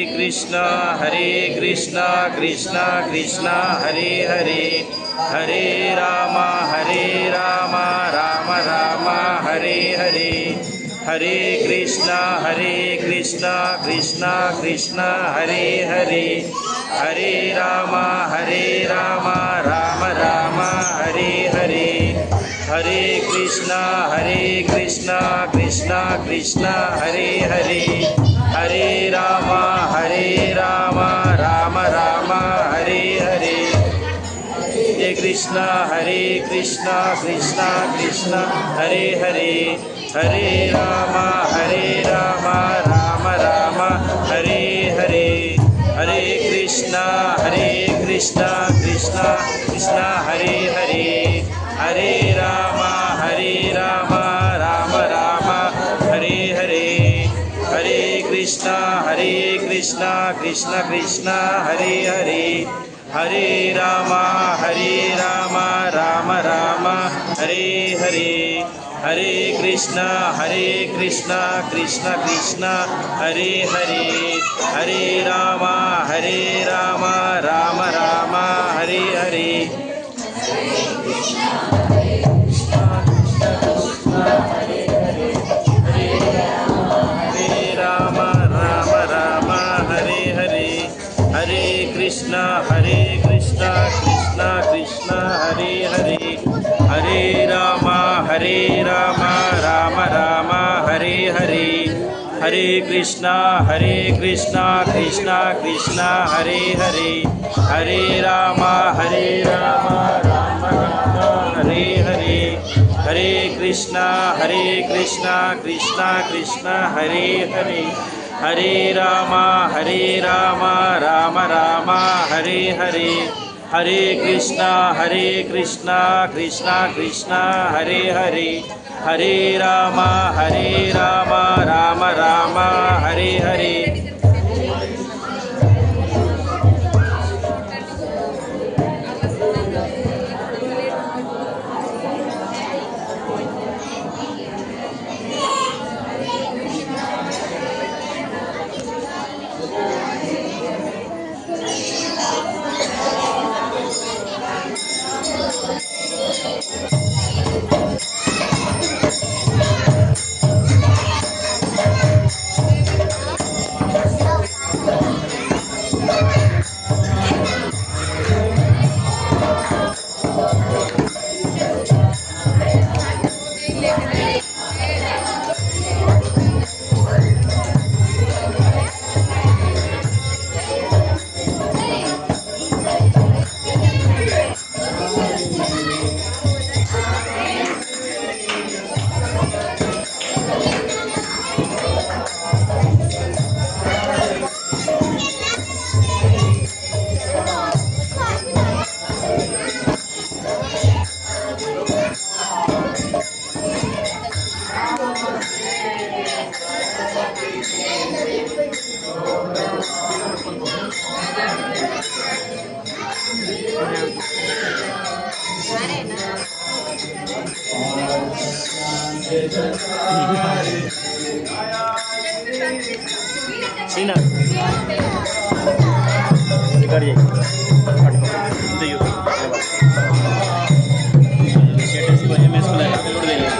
कृष्णा कृष्णा कृष्णा हरे हरे, हरे राम राम राम हरे हरे, हरे कृष्णा कृष्णा कृष्णा हरे हरे, हरे राम राम राम हरे हरे, हरे कृष्णा कृष्णा कृष्णा हरे हरे, हरे राम राम राम हरे हरे, हरे कृष्णा कृष्णा कृष्णा हरे हरे, हरे राम राम राम हरे हरे, हरे कृष्णा कृष्णा कृष्णा हरे हरे, हरे राम राम राम हरे हरे, हरे कृष्णा कृष्णा हरे हरे, हरे राम राम राम हरे हरे, हरे कृष्णा कृष्णा हरे हरे, हरे राम राम राम हरे हरे, हरे कृष्णा कृष्णा कृष्णा हरे हरे, हरे राम राम हरे हरे, हरे कृष्णा कृष्णा कृष्णा हरे हरे, हरे राम राम राम हरे हरे, हरे कृष्णा कृष्णा हरे हरे, हरे राम राम राम हरे हरे, हरे कृष्णा कृष्णा हरे हरे, हरे Ram Ram Ram Hare Hare, Sina, record ये, तो you, status को MS को लाइक अपलोड दे लिया।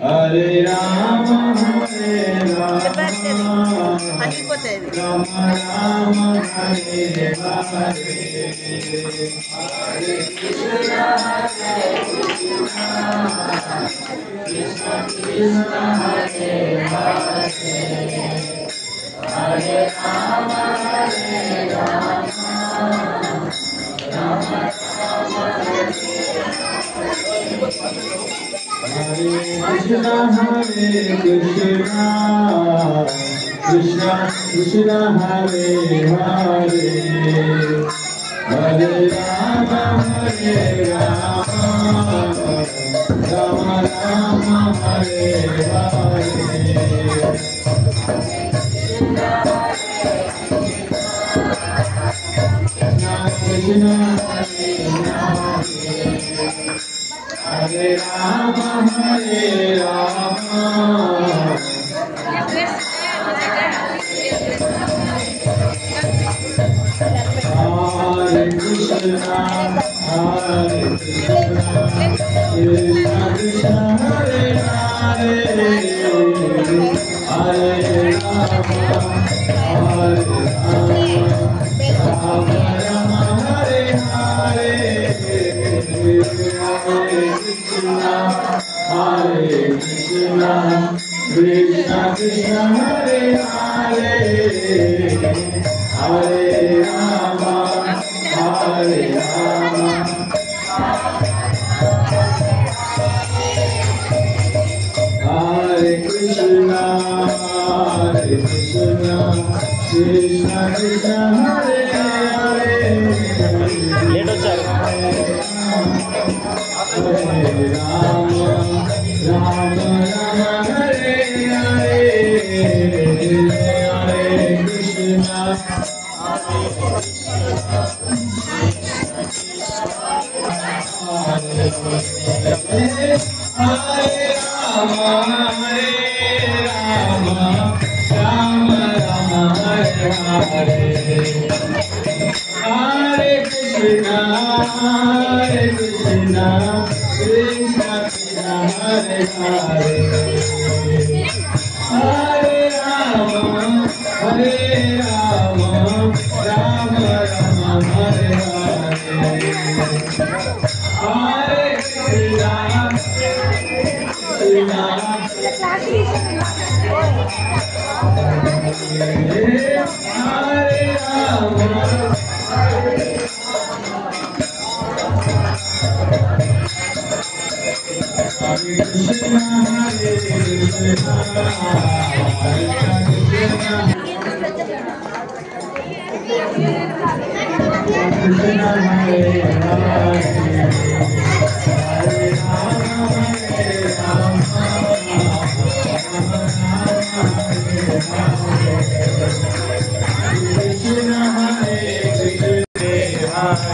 Hare Rama Hare Rama Rama Rama Hare Hare Hare Krishna Krishna Krishna Hare Hare Hare Rama Hare Rama Rama Rama Hare Hare Krishna Krishna Krishna Hare Hare Hare Rama Hare Rama Rama Rama Hare Hare Krishna Hare Rama Hare Rama Hare Krishna Krishna Krishna Hare Hare Hare Rama Rama Rama Hare Hare Hare Krishna Krishna Krishna Hare Hare Hare Rama Hare Rama Hare Krishna Krishna Krishna Hare Hare late వచ్చారు Hare Rama Rama Rama Hare Hare Hare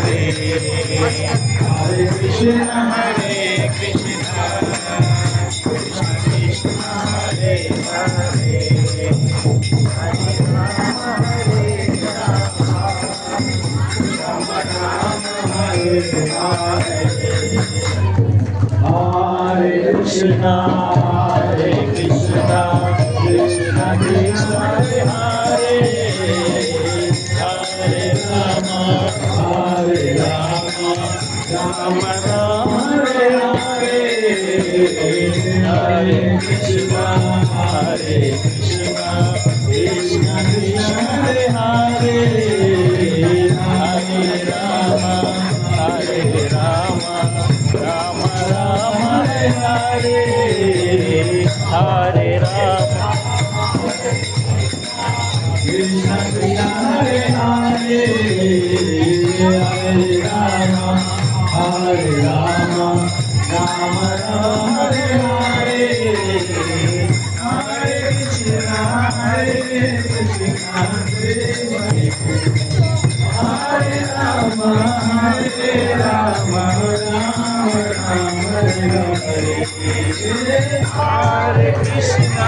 Krishna Hare Rama Rama Rama Hare Hare Hare Krishna Krishna Krishna Hare Hare Hare Rama Rama Rama Hare Hare Hare Krishna Krishna Hare Rama Hare Ram Ram Ram Hare Hare Hare Ram Krishna Krishna Hare Hare Hare Rama Hare Rama Rama Rama Hare Hare Hare Krishna Krishna Hare Rama Hare Rama Rama Rama Hare Hare Hare Krishna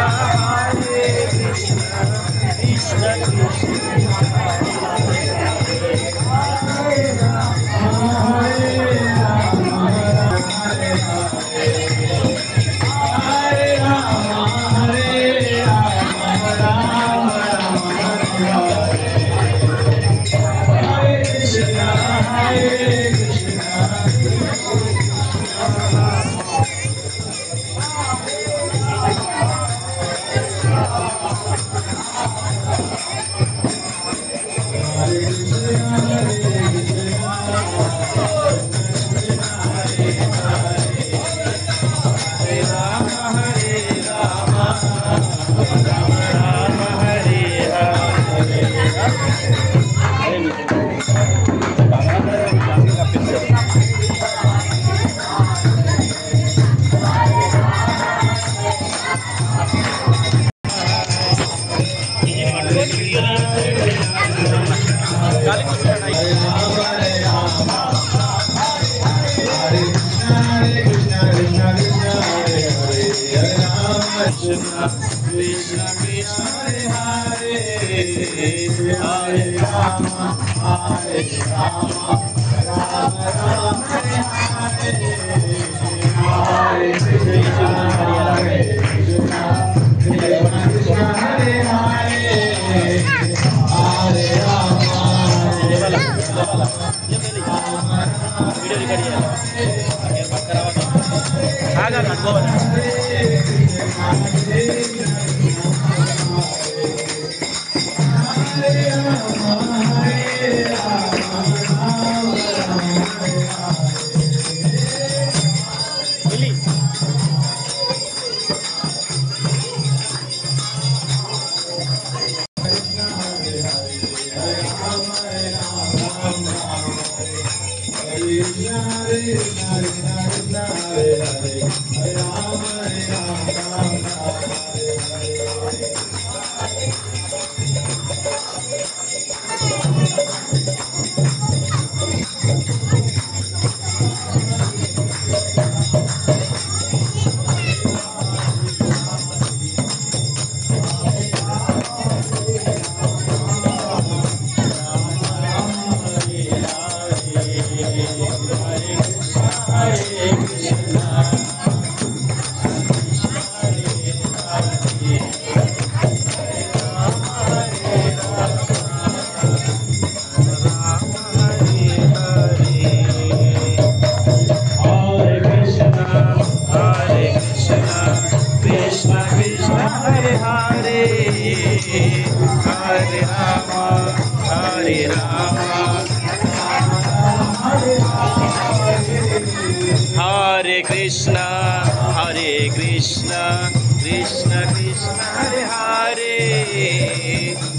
Krishna Krishna Krishna Hare Hare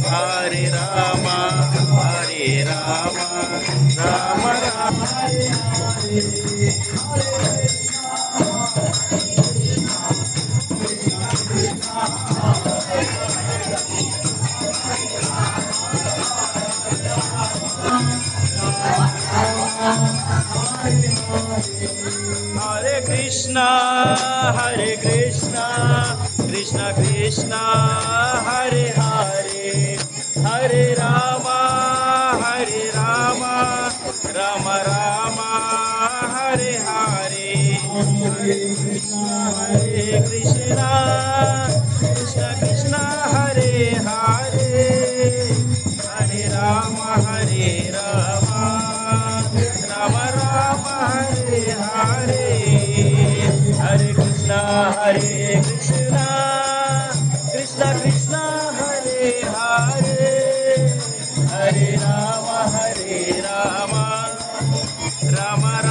Hare Rama Rama Rama Hare Krishna Krishna Krishna Hare Hare Hare Rama Rama Rama Hare Hare Hare Krishna Krishna Krishna Hare Hare Hare Rama Rama Rama Hare Hare Hare Krishna Krishna Krishna Hare Hare Hare Rama Rama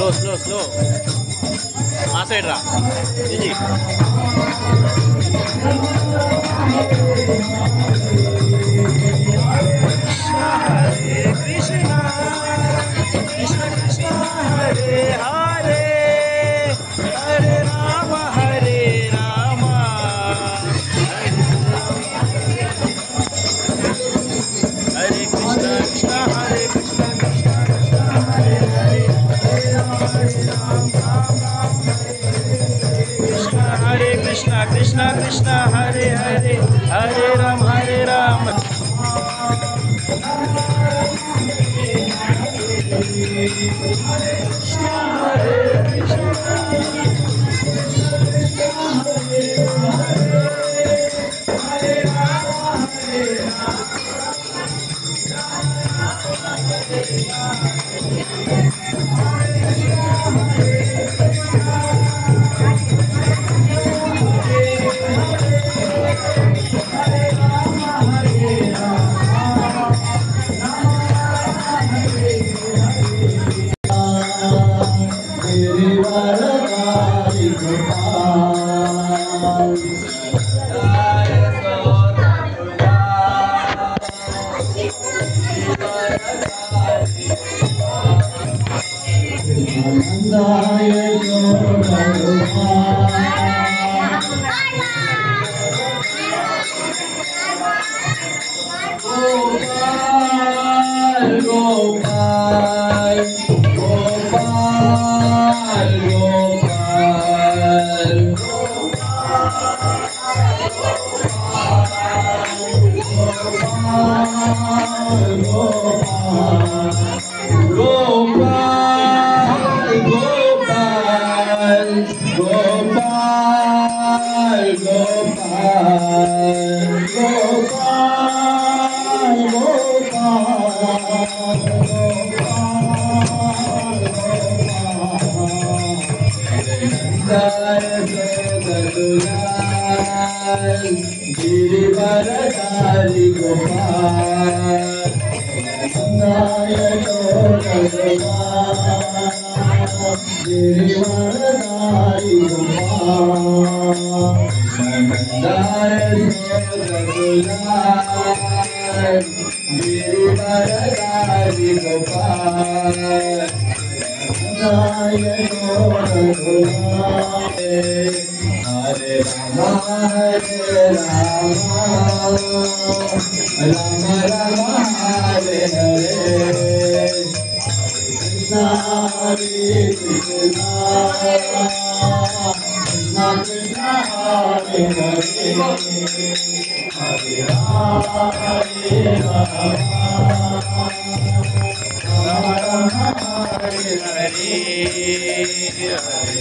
slow slow slow ఆ side రా ఇది హరే కృష్ణ కృష్ణ కృష్ణ హరే హరే హరే రామ హరే కృష్ణ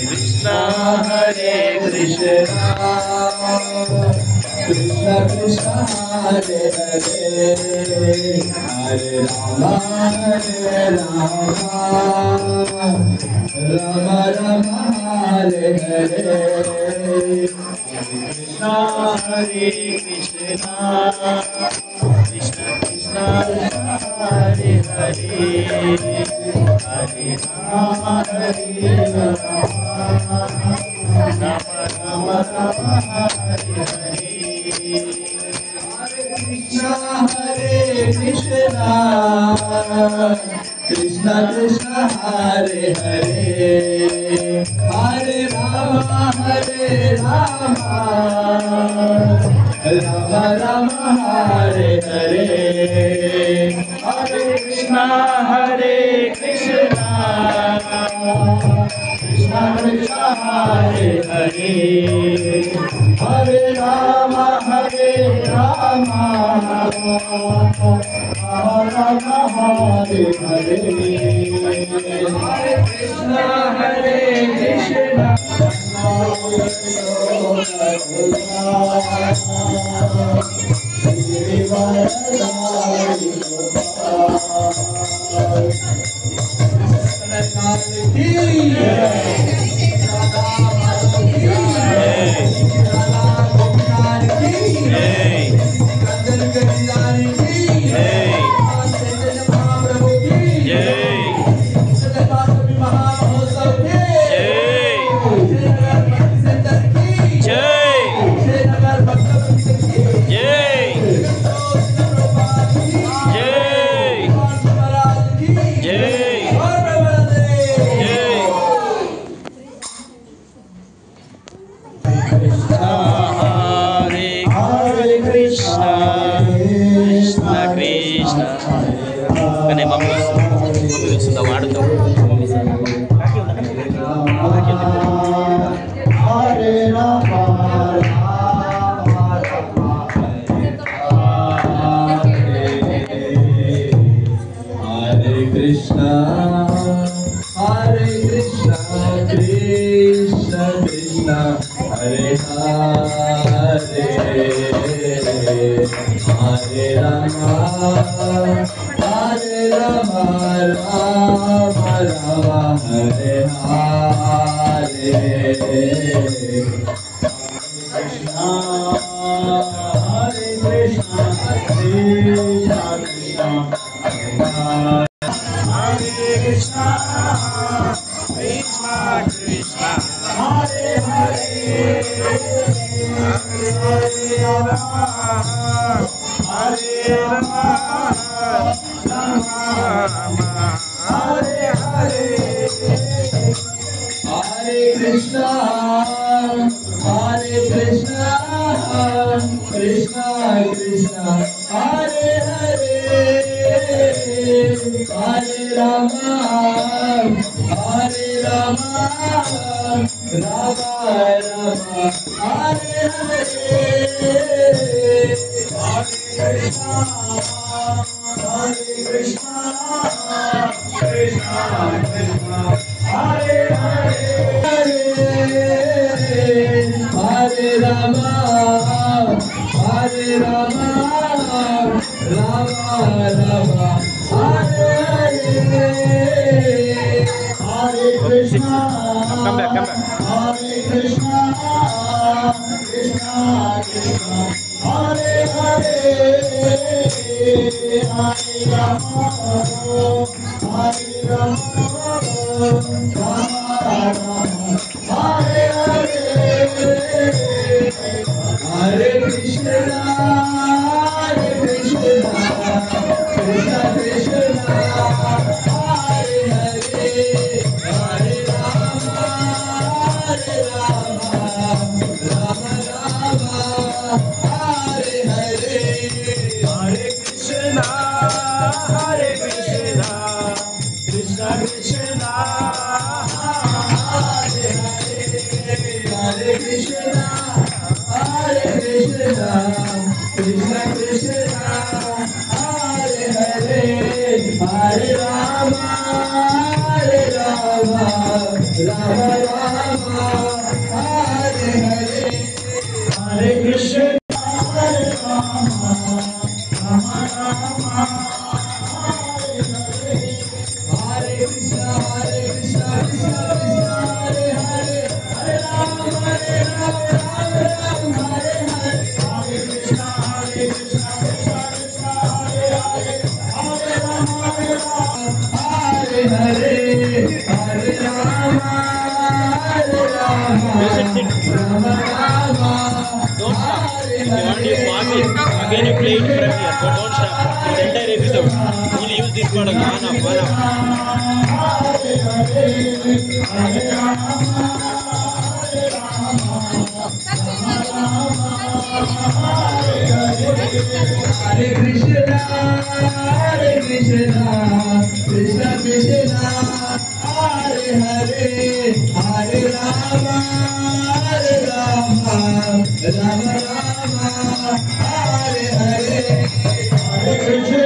కృష్ణ హరే కృష్ణ కృష్ణ కృష్ణ హరే హరే हरे कृष्णा कृष्णा कृष्णा हरे हरे हरे राम जय और प्रभुनंदे जय हरे कृष्णा कृष्ण कृष्ण కానీ mummy వస్తుందా వాడుతాం हरे राम हरे कृष्णा कृष्ण कृष्ण हरे हरे हरे राम राम राम हरे हरे कृष्णा हरे कृष्णा कृष्ण कृष्ण हरे Krishna Hare Hare Hare Ram Hare Hare Hare Krishna Krishna Krishna Hare Hare Hare Ram Ram Ram Hare Hare Hare Krishna Krishna Krishna Hare Hare Hare Ram Ram Ram Hare Hare Hare Krishna Come back. Hare Krishna Krishna Krishna Hare Hare Hare Ram Ram Hare Hare Hare Krishna Krishna Krishna Hare Hare Hare Ram Ram Hare Hare Hare Krishna Krishna Krishna Hare Hare Hare Krishna Krishna Krishna Hare Hare Hare Ram Ram Hare Hare Hare Krishna Hare Ram Hare Krishna Krishna Krishna Hare Hare Hare Ram Ram Hare Hare Hare Krishna Krishna Krishna Hare Hare Hare Ram Hare Hare Hare Ram Ram Don't stop. If you want you pause it, again you play it from here. But don't stop. This entire episode. We'll use this part on off. Hare Krishna Krishna Krishna Hare Hare Hare Ram Ram Hare Hare Hare Krishna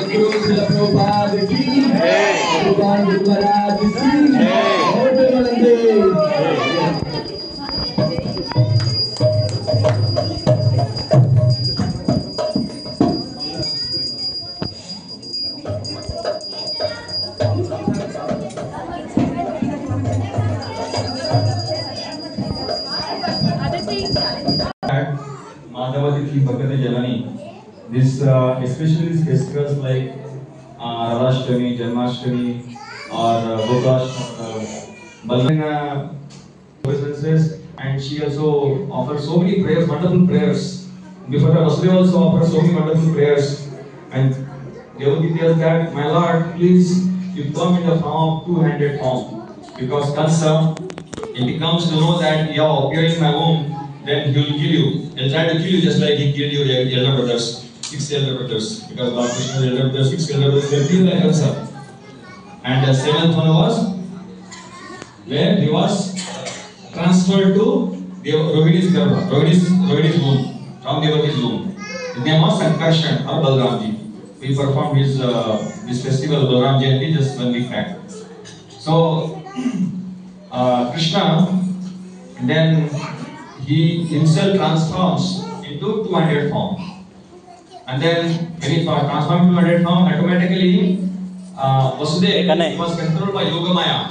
Guru Srila Prabhupada ki Bhagwan Guru Maharaj ki Jai Malande. Madhavati Bhakati Janani. This especially these festivals like Radhashtami, Janmashtami, or Gopashtami, Balganga businesses, and she also offers so many prayers, wonderful prayers. Before her, Vasudeva also offers so many wonderful prayers. And Devaki tells that, my Lord, please, you come in the form of two-handed form. Because Kansa, if he comes to know that you are appearing in my womb, then he will kill you. He will try to kill you just like he killed your elder brothers, 6 elder brothers. Because Lord Krishna's elder brothers, 6 elder brothers were killed by Kansa. And the 7th one was where he was transferred to Rohini's Garbha, Rohini's womb, from Devaki's womb. His name was Sankarshan or Balramji. We performed his festival Balram Jayanti just 1 week back. So Krishna, then he himself transforms into 200 form. And then when he transforms into 200 form, automatically Vasudeva, he was controlled by Yogamaya.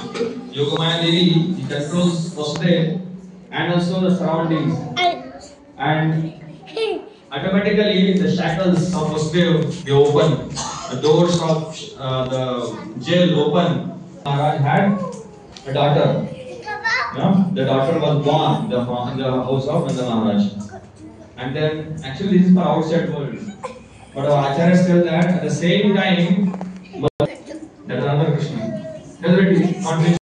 Yogamaya Devi, he controls Vasudeva and also the surroundings. And automatically the shackles of Vasudeva, they open. The doors of the jail open. Maharaj had a daughter. The daughter was born in the house of Nanda Maharaj. And then, actually this is for outside world. But our acharyas tell that at the same time, that is another Krishna.